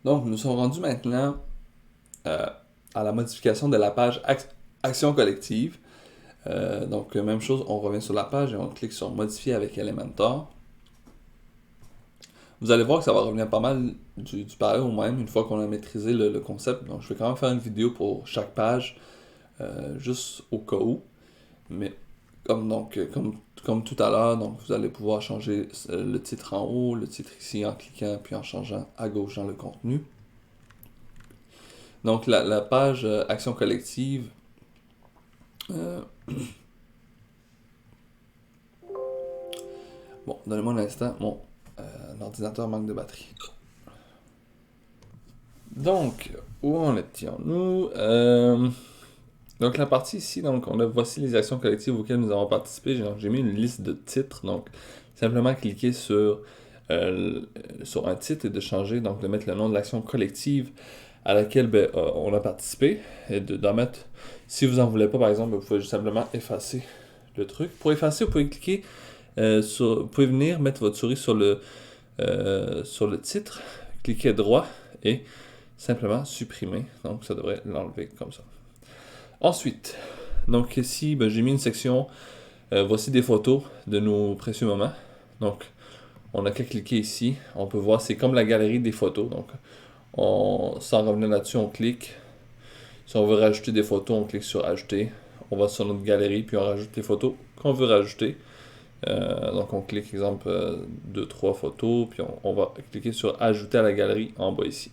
Donc, nous sommes rendus maintenant à la modification de la page Action collective. Donc, même chose, on revient sur la page et on clique sur Modifier avec Elementor. Vous allez voir que ça va revenir pas mal du pareil au même une fois qu'on a maîtrisé le concept. Donc, je vais quand même faire une vidéo pour chaque page, juste au cas où. Mais comme tout à l'heure, donc vous allez pouvoir changer le titre en haut, le titre ici en cliquant, puis en changeant à gauche dans le contenu. Donc la page Action collective, euh, bon, donnez-moi un instant, mon ordinateur manque de batterie. Donc, où en étions-nous? Donc la partie ici, donc on a voici les actions collectives auxquelles nous avons participé. Donc j'ai mis une liste de titres. Donc simplement cliquer sur un titre et de changer, donc de mettre le nom de l'action collective à laquelle on a participé et d'en mettre. Si vous en voulez pas, par exemple, vous pouvez simplement effacer le truc. Pour effacer, vous pouvez cliquer vous pouvez venir mettre votre souris sur le titre, cliquer droit et simplement supprimer. Donc ça devrait l'enlever comme ça. Ensuite, donc ici, j'ai mis une section, voici des photos de nos précieux moments. Donc, on n'a qu'à cliquer ici. On peut voir, c'est comme la galerie des photos. Donc, sans revenir là-dessus, on clique. Si on veut rajouter des photos, on clique sur Ajouter. On va sur notre galerie, puis on rajoute les photos qu'on veut rajouter. Donc, on clique, exemple, 2-3 photos, puis on va cliquer sur Ajouter à la galerie en bas ici.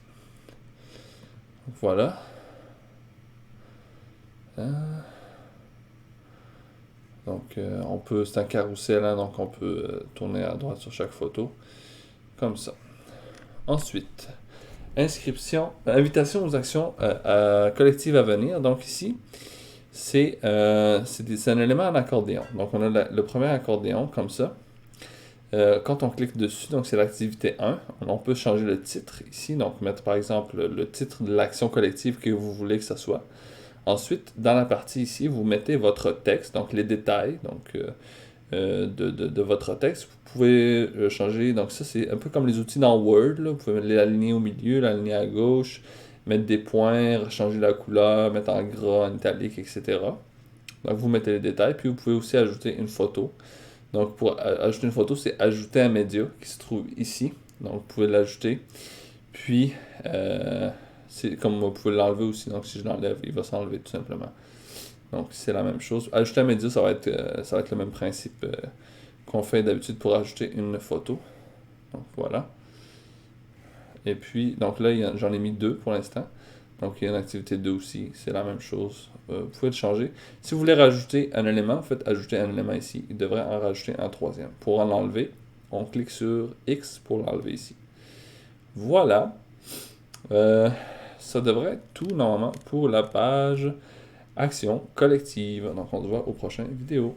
Voilà. Donc, c'est un carrousel, hein, donc on peut tourner à droite sur chaque photo, comme ça. Ensuite, invitation aux actions collectives à venir. Donc ici, c'est un élément en accordéon. Donc on a le premier accordéon, comme ça. Quand on clique dessus, donc c'est l'activité 1, on peut changer le titre ici, donc mettre par exemple le titre de l'action collective que vous voulez que ça soit. Ensuite, dans la partie ici, vous mettez votre texte, donc les détails de votre texte. Vous pouvez changer, donc ça c'est un peu comme les outils dans Word, là. Vous pouvez l'aligner au milieu, l'aligner à gauche, mettre des points, changer la couleur, mettre en gras, en italique, etc. Donc vous mettez les détails, puis vous pouvez aussi ajouter une photo. Donc pour ajouter une photo, c'est ajouter un média qui se trouve ici. Donc vous pouvez l'ajouter. Puis c'est comme vous pouvez l'enlever aussi, donc si je l'enlève, il va s'enlever tout simplement. Donc c'est la même chose. Ajouter un média, ça va être le même principe qu'on fait d'habitude pour ajouter une photo. Donc voilà. Et puis, donc là, j'en ai mis 2 pour l'instant. Donc il y a une activité 2 aussi, c'est la même chose. Vous pouvez le changer. Si vous voulez rajouter un élément, faites ajouter un élément ici. Il devrait en rajouter un troisième. Pour en enlever, on clique sur X pour l'enlever ici. Voilà. Ça devrait être tout normalement pour la page Action collective. Donc on se voit aux prochaines vidéos.